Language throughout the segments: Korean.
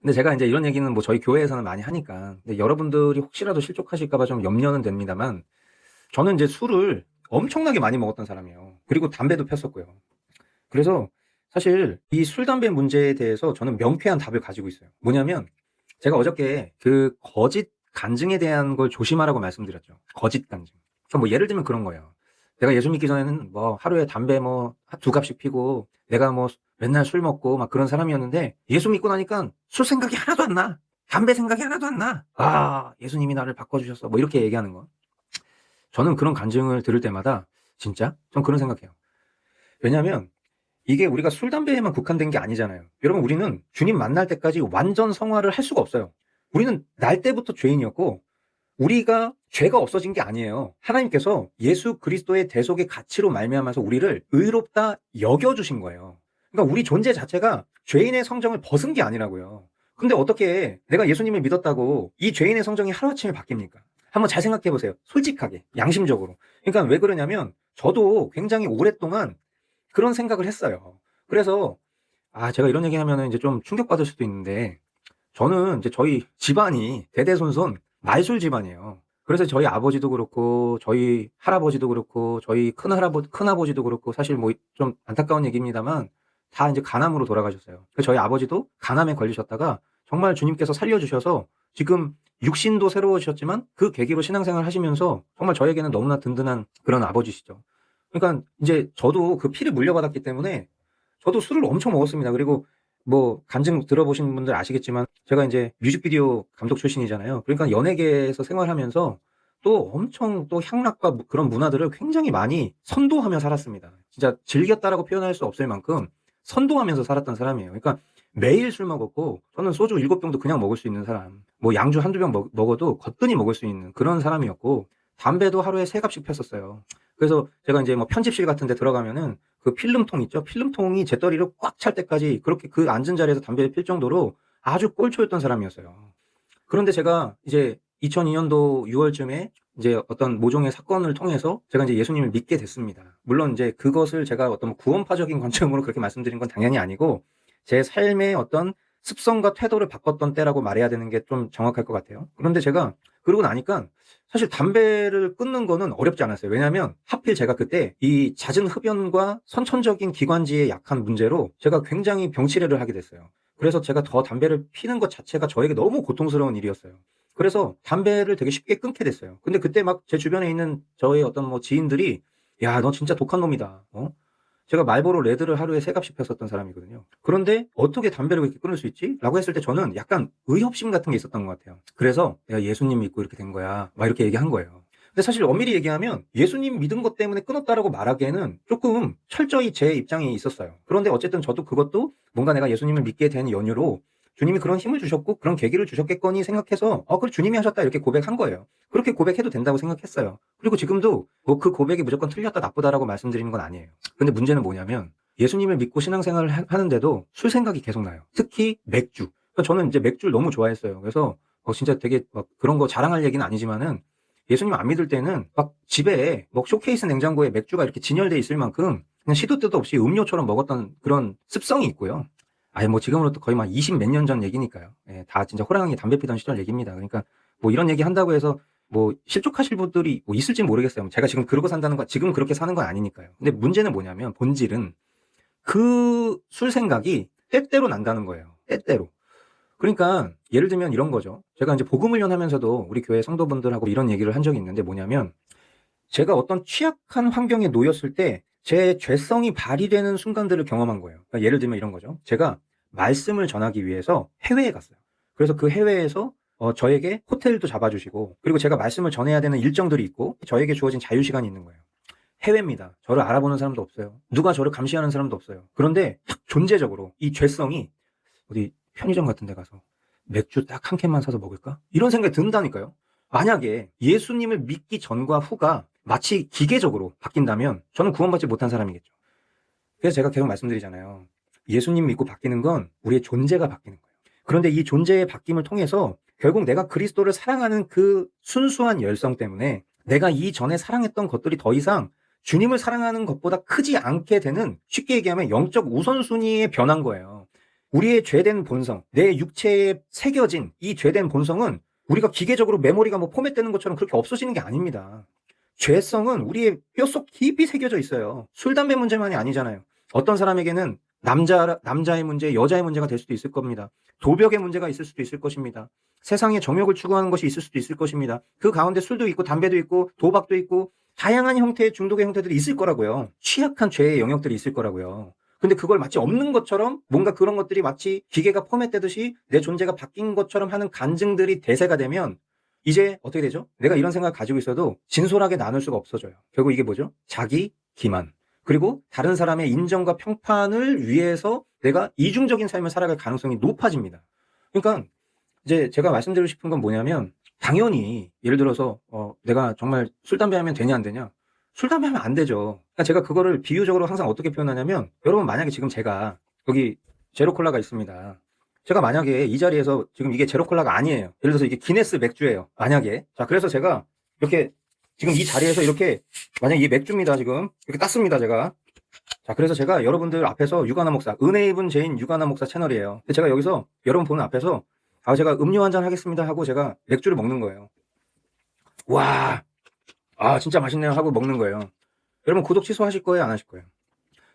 근데 제가 이제 이런 얘기는 뭐 저희 교회에서는 많이 하니까, 근데 여러분들이 혹시라도 실족하실까봐 좀 염려는 됩니다만, 저는 이제 술을 엄청나게 많이 먹었던 사람이에요. 그리고 담배도 폈었고요. 그래서 사실 이 술, 담배 문제에 대해서 저는 명쾌한 답을 가지고 있어요. 뭐냐면, 제가 어저께 그 거짓 간증에 대한 걸 조심하라고 말씀드렸죠. 거짓 간증. 그러니까 뭐 예를 들면 그런 거예요. 내가 예수 믿기 전에는 뭐 하루에 담배 뭐 두 갑씩 피고 내가 뭐 맨날 술 먹고 막 그런 사람이었는데 예수 믿고 나니까 술 생각이 하나도 안 나. 담배 생각이 하나도 안 나. 아, 예수님이 나를 바꿔주셨어. 뭐 이렇게 얘기하는 거. 저는 그런 간증을 들을 때마다 진짜? 전 그런 생각해요. 왜냐면 이게 우리가 술, 담배에만 국한된 게 아니잖아요. 여러분, 우리는 주님 만날 때까지 완전 성화를 할 수가 없어요. 우리는 날 때부터 죄인이었고, 우리가 죄가 없어진 게 아니에요. 하나님께서 예수 그리스도의 대속의 가치로 말미암아서 우리를 의롭다 여겨주신 거예요. 그러니까 우리 존재 자체가 죄인의 성정을 벗은 게 아니라고요. 근데 어떻게 내가 예수님을 믿었다고 이 죄인의 성정이 하루아침에 바뀝니까? 한번 잘 생각해 보세요. 솔직하게, 양심적으로. 그러니까 왜 그러냐면 저도 굉장히 오랫동안 그런 생각을 했어요. 그래서 제가 이런 얘기하면은 이제 좀 충격받을 수도 있는데 저는 이제 저희 집안이 대대손손 말술 집안이에요. 그래서 저희 아버지도 그렇고 저희 할아버지도 그렇고 저희 큰아버지도 그렇고 사실 뭐 좀 안타까운 얘기입니다만 다 이제 간암으로 돌아가셨어요. 그래서 저희 아버지도 간암에 걸리셨다가 정말 주님께서 살려주셔서 지금 육신도 새로우셨지만 그 계기로 신앙생활 하시면서 정말 저에게는 너무나 든든한 그런 아버지시죠. 그러니까 이제 저도 그 피를 물려받았기 때문에 저도 술을 엄청 먹었습니다. 그리고 뭐 간증 들어보신 분들 아시겠지만 제가 이제 뮤직비디오 감독 출신이잖아요. 그러니까 연예계에서 생활하면서 또 엄청 또 향락과 그런 문화들을 굉장히 많이 선도하며 살았습니다. 진짜 즐겼다라고 표현할 수 없을 만큼 선도하면서 살았던 사람이에요. 그러니까 매일 술 먹었고 저는 소주 7병도 그냥 먹을 수 있는 사람. 뭐 양주 한두 병 먹어도 거뜬히 먹을 수 있는 그런 사람이었고 담배도 하루에 3갑씩 폈었어요. 그래서 제가 이제 뭐 편집실 같은 데 들어가면은 그 필름통 있죠? 필름통이 재떨이로 꽉 찰 때까지 그렇게 그 앉은 자리에서 담배를 필 정도로 아주 꼴초였던 사람이었어요. 그런데 제가 이제 2002년도 6월쯤에 이제 어떤 모종의 사건을 통해서 제가 이제 예수님을 믿게 됐습니다. 물론 이제 그것을 제가 어떤 구원파적인 관점으로 그렇게 말씀드린 건 당연히 아니고 제 삶의 어떤 습성과 태도를 바꿨던 때라고 말해야 되는 게 좀 정확할 것 같아요. 그런데 제가 그러고 나니까 사실 담배를 끊는 거는 어렵지 않았어요. 왜냐하면 하필 제가 그때 이 잦은 흡연과 선천적인 기관지에 약한 문제로 제가 굉장히 병치레를 하게 됐어요. 그래서 제가 더 담배를 피는 것 자체가 저에게 너무 고통스러운 일이었어요. 그래서 담배를 되게 쉽게 끊게 됐어요. 근데 그때 막 제 주변에 있는 저의 어떤 뭐 지인들이 야, 너 진짜 독한 놈이다. 제가 말보로 레드를 하루에 3갑씩 폈었던 사람이거든요. 그런데 어떻게 담배를 그렇게 끊을 수 있지? 라고 했을 때 저는 약간 의협심 같은 게 있었던 것 같아요. 그래서 내가 예수님 믿고 이렇게 된 거야. 막 이렇게 얘기한 거예요. 근데 사실 엄밀히 얘기하면 예수님 믿은 것 때문에 끊었다라고 말하기에는 조금 철저히 제 입장이 있었어요. 그런데 어쨌든 저도 그것도 뭔가 내가 예수님을 믿게 된 연유로 주님이 그런 힘을 주셨고 그런 계기를 주셨겠거니 생각해서 그래 주님이 하셨다 이렇게 고백한 거예요. 그렇게 고백해도 된다고 생각했어요. 그리고 지금도 뭐 그 고백이 무조건 틀렸다 나쁘다라고 말씀드리는 건 아니에요. 근데 문제는 뭐냐면 예수님을 믿고 신앙생활을 하는데도 술 생각이 계속 나요. 특히 맥주. 그러니까 저는 이제 맥주를 너무 좋아했어요. 그래서 진짜 되게 막 그런 거 자랑할 얘기는 아니지만은 예수님 안 믿을 때는 막 집에 뭐 쇼케이스 냉장고에 맥주가 이렇게 진열돼 있을 만큼 그냥 시도 때도 없이 음료처럼 먹었던 그런 습성이 있고요. 아니 뭐 지금으로부터 거의 막 20 몇 년 전 얘기니까요. 예, 다 진짜 호랑이 담배 피던 시절 얘기입니다. 그러니까 뭐 이런 얘기 한다고 해서 뭐 실족하실 분들이 뭐 있을지 모르겠어요. 제가 지금 그러고 산다는 건 지금 그렇게 사는 건 아니니까요. 근데 문제는 뭐냐면 본질은 그 술 생각이 때때로 난다는 거예요. 때때로. 그러니까 예를 들면 이런 거죠. 제가 이제 복음 훈련하면서도 우리 교회 성도분들하고 이런 얘기를 한 적이 있는데 뭐냐면 제가 어떤 취약한 환경에 놓였을 때 제 죄성이 발휘되는 순간들을 경험한 거예요. 그러니까 예를 들면 이런 거죠. 제가 말씀을 전하기 위해서 해외에 갔어요. 그래서 그 해외에서 저에게 호텔도 잡아주시고 그리고 제가 말씀을 전해야 되는 일정들이 있고 저에게 주어진 자유시간이 있는 거예요. 해외입니다. 저를 알아보는 사람도 없어요. 누가 저를 감시하는 사람도 없어요. 그런데 딱 존재적으로 이 죄성이 어디 편의점 같은 데 가서 맥주 딱 한 캔만 사서 먹을까? 이런 생각이 든다니까요. 만약에 예수님을 믿기 전과 후가 마치 기계적으로 바뀐다면 저는 구원받지 못한 사람이겠죠. 그래서 제가 계속 말씀드리잖아요. 예수님 믿고 바뀌는 건 우리의 존재가 바뀌는 거예요. 그런데 이 존재의 바뀜을 통해서 결국 내가 그리스도를 사랑하는 그 순수한 열성 때문에 내가 이전에 사랑했던 것들이 더 이상 주님을 사랑하는 것보다 크지 않게 되는 쉽게 얘기하면 영적 우선순위에 변한 거예요. 우리의 죄된 본성, 내 육체에 새겨진 이 죄된 본성은 우리가 기계적으로 메모리가 뭐 포맷되는 것처럼 그렇게 없어지는 게 아닙니다. 죄성은 우리의 뼛속 깊이 새겨져 있어요. 술, 담배 문제만이 아니잖아요. 어떤 사람에게는 남자의 문제, 여자의 문제가 될 수도 있을 겁니다. 도벽의 문제가 있을 수도 있을 것입니다. 세상에 정욕을 추구하는 것이 있을 수도 있을 것입니다. 그 가운데 술도 있고 담배도 있고 도박도 있고 다양한 형태의 중독의 형태들이 있을 거라고요. 취약한 죄의 영역들이 있을 거라고요. 근데 그걸 마치 없는 것처럼 뭔가 그런 것들이 마치 기계가 포맷되듯이 내 존재가 바뀐 것처럼 하는 간증들이 대세가 되면 이제 어떻게 되죠? 내가 이런 생각을 가지고 있어도 진솔하게 나눌 수가 없어져요. 결국 이게 뭐죠? 자기 기만. 그리고 다른 사람의 인정과 평판을 위해서 내가 이중적인 삶을 살아갈 가능성이 높아집니다. 그러니까 이제 제가 말씀드리고 싶은 건 뭐냐면 당연히 예를 들어서 내가 정말 술, 담배 하면 되냐 안 되냐? 술, 담배 하면 안 되죠. 그러니까 제가 그거를 비유적으로 항상 어떻게 표현하냐면 여러분 만약에 지금 제가 여기 제로콜라가 있습니다. 제가 만약에 이 자리에서 지금 이게 제로콜라가 아니에요. 예를 들어서 이게 기네스 맥주예요. 만약에. 자, 그래서 제가 이렇게 지금 이 자리에서 이렇게 만약에 이 맥주입니다. 지금 이렇게 땄습니다. 제가. 자, 그래서 제가 여러분들 앞에서 유가나 목사, 은혜 입은 죄인 유가나 목사 채널이에요. 제가 여기서 여러분 보는 앞에서 제가 음료 한잔 하겠습니다 하고 제가 맥주를 먹는 거예요. 와, 진짜 맛있네요 하고 먹는 거예요. 여러분 구독 취소하실 거예요? 안 하실 거예요?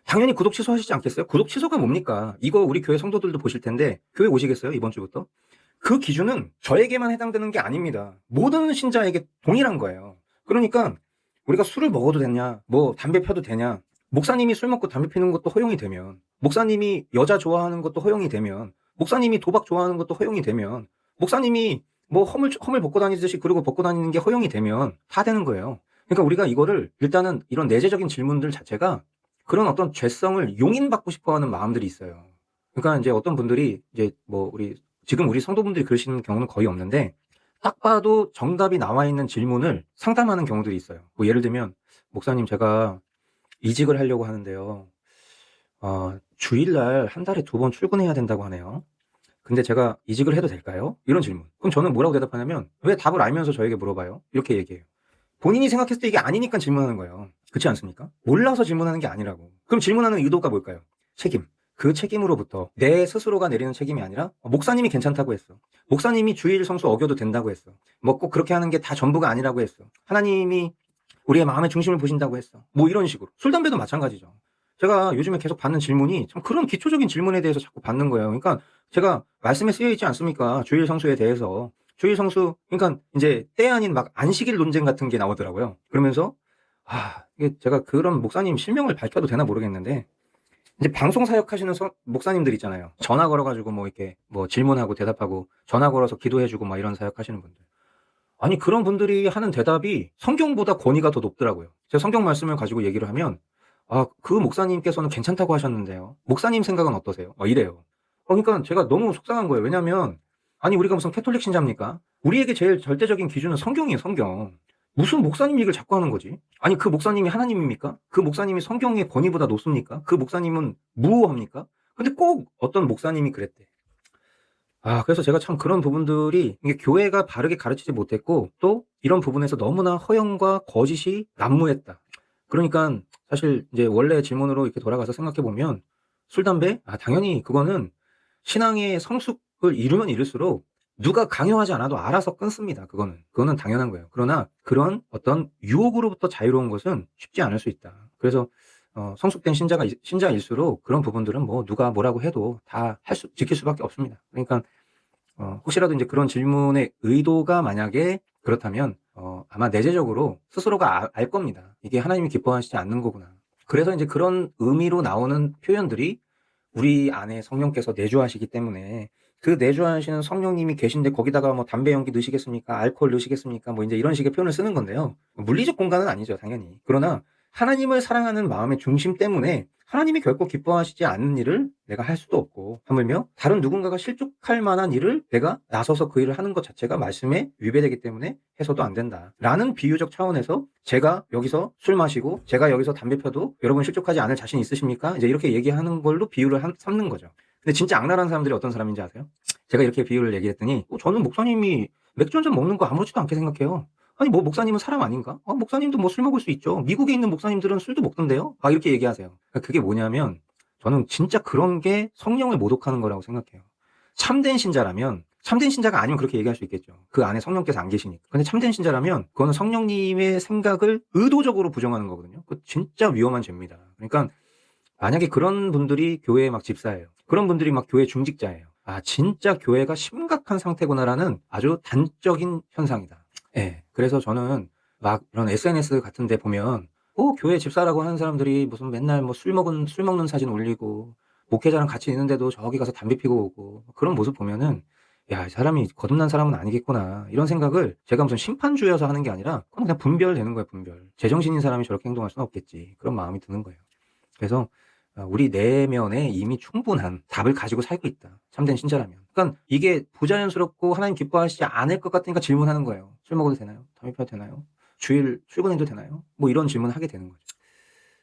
당연히 구독 취소하시지 않겠어요? 구독 취소가 뭡니까? 이거 우리 교회 성도들도 보실 텐데 교회 오시겠어요? 이번 주부터? 그 기준은 저에게만 해당되는 게 아닙니다. 모든 신자에게 동일한 거예요. 그러니까 우리가 술을 먹어도 되냐, 뭐 담배 펴도 되냐, 목사님이 술 먹고 담배 피는 것도 허용이 되면, 목사님이 여자 좋아하는 것도 허용이 되면, 목사님이 도박 좋아하는 것도 허용이 되면, 목사님이 뭐 허물 벗고 다니듯이 그러고 벗고 다니는 게 허용이 되면 다 되는 거예요. 그러니까 우리가 이거를 일단은 이런 내재적인 질문들 자체가 그런 어떤 죄성을 용인받고 싶어 하는 마음들이 있어요. 그러니까 이제 어떤 분들이 이제 뭐 지금 우리 성도분들이 그러시는 경우는 거의 없는데 딱 봐도 정답이 나와 있는 질문을 상담하는 경우들이 있어요. 뭐 예를 들면 목사님 제가 이직을 하려고 하는데요. 주일날 한 달에 2번 출근해야 된다고 하네요. 근데 제가 이직을 해도 될까요? 이런 질문. 그럼 저는 뭐라고 대답하냐면 왜 답을 알면서 저에게 물어봐요? 이렇게 얘기해요. 본인이 생각했을 때 이게 아니니까 질문하는 거예요. 그렇지 않습니까? 몰라서 질문하는 게 아니라고. 그럼 질문하는 의도가 뭘까요? 책임. 그 책임으로부터 내 스스로가 내리는 책임이 아니라 목사님이 괜찮다고 했어. 목사님이 주일 성수 어겨도 된다고 했어. 뭐 꼭 그렇게 하는 게 다 전부가 아니라고 했어. 하나님이 우리의 마음의 중심을 보신다고 했어. 뭐 이런 식으로. 술, 담배도 마찬가지죠. 제가 요즘에 계속 받는 질문이 참 그런 기초적인 질문에 대해서 자꾸 받는 거예요. 그러니까 제가 말씀에 쓰여 있지 않습니까? 주일 성수에 대해서. 주일 성수, 그러니까 이제 때 아닌 막 안식일 논쟁 같은 게 나오더라고요. 그러면서 이게 제가 그런 목사님 실명을 밝혀도 되나 모르겠는데 이제 방송 사역하시는 목사님들 있잖아요. 전화 걸어가지고 뭐 이렇게 뭐 질문하고 대답하고 전화 걸어서 기도해주고 막 이런 사역하시는 분들. 아니 그런 분들이 하는 대답이 성경보다 권위가 더 높더라고요. 제가 성경 말씀을 가지고 얘기를 하면 그 목사님께서는 괜찮다고 하셨는데요. 목사님 생각은 어떠세요? 이래요. 그러니까 제가 너무 속상한 거예요. 왜냐하면 아니 우리가 무슨 캐톨릭 신자입니까? 우리에게 제일 절대적인 기준은 성경이에요. 성경. 무슨 목사님 얘기를 자꾸 하는 거지? 아니 그 목사님이 하나님입니까? 그 목사님이 성경의 권위보다 높습니까? 그 목사님은 무호합니까? 근데 꼭 어떤 목사님이 그랬대. 그래서 제가 참 그런 부분들이 이게 교회가 바르게 가르치지 못했고 또 이런 부분에서 너무나 허영과 거짓이 난무했다. 그러니까 사실 이제 원래 질문으로 이렇게 돌아가서 생각해 보면 술, 담배? 당연히 그거는 신앙의 성숙을 이루면 이룰수록 누가 강요하지 않아도 알아서 끊습니다. 그거는 당연한 거예요. 그러나 그런 어떤 유혹으로부터 자유로운 것은 쉽지 않을 수 있다. 그래서 성숙된 신자일수록 그런 부분들은 뭐 누가 뭐라고 해도 다 지킬 수밖에 없습니다. 그러니까 혹시라도 이제 그런 질문의 의도가 만약에 그렇다면 아마 내재적으로 스스로가 알 겁니다. 이게 하나님이 기뻐하시지 않는 거구나. 그래서 이제 그런 의미로 나오는 표현들이 우리 안에 성령께서 내주하시기 때문에 그 내주하시는 성령님이 계신데 거기다가 뭐 담배 연기 넣으시겠습니까? 알코올 넣으시겠습니까? 뭐 이제 이런 식의 표현을 쓰는 건데요. 물리적 공간은 아니죠, 당연히. 그러나 하나님을 사랑하는 마음의 중심 때문에 하나님이 결코 기뻐하시지 않는 일을 내가 할 수도 없고 하물며 다른 누군가가 실족할 만한 일을 내가 나서서 그 일을 하는 것 자체가 말씀에 위배되기 때문에 해서도 안 된다. 라는 비유적 차원에서 제가 여기서 술 마시고 제가 여기서 담배 펴도 여러분 실족하지 않을 자신 있으십니까? 이제 이렇게 얘기하는 걸로 비유를 삼는 거죠. 근데 진짜 악랄한 사람들이 어떤 사람인지 아세요? 제가 이렇게 비유를 얘기했더니 저는 목사님이 맥주 한잔 먹는 거 아무렇지도 않게 생각해요. 아니 뭐 목사님은 사람 아닌가? 목사님도 뭐 술 먹을 수 있죠. 미국에 있는 목사님들은 술도 먹던데요. 이렇게 얘기하세요. 그게 뭐냐면 저는 진짜 그런 게 성령을 모독하는 거라고 생각해요. 참된 신자라면, 참된 신자가 아니면 그렇게 얘기할 수 있겠죠. 그 안에 성령께서 안 계시니까. 근데 참된 신자라면 그거는 성령님의 생각을 의도적으로 부정하는 거거든요. 그 진짜 위험한 죄입니다. 그러니까 만약에 그런 분들이 교회에 막 집사예요. 그런 분들이 막 교회 중직자예요. 아, 진짜 교회가 심각한 상태구나라는 아주 단적인 현상이다. 예. 그래서 저는 막 이런 SNS 같은 데 보면, 교회 집사라고 하는 사람들이 무슨 맨날 뭐 술 먹는 사진 올리고, 목회자랑 같이 있는데도 저기 가서 담배 피고 오고, 그런 모습 보면은, 야, 이 사람이 거듭난 사람은 아니겠구나. 이런 생각을 제가 무슨 심판주여서 하는 게 아니라, 그냥 분별되는 거예요, 분별. 제정신인 사람이 저렇게 행동할 수는 없겠지. 그런 마음이 드는 거예요. 그래서 우리 내면에 이미 충분한 답을 가지고 살고 있다. 참된 신자라면. 그러니까 이게 부자연스럽고 하나님 기뻐하시지 않을 것 같으니까 질문하는 거예요. 술 먹어도 되나요? 담배 피워도 되나요? 주일 출근해도 되나요? 뭐 이런 질문을 하게 되는 거죠.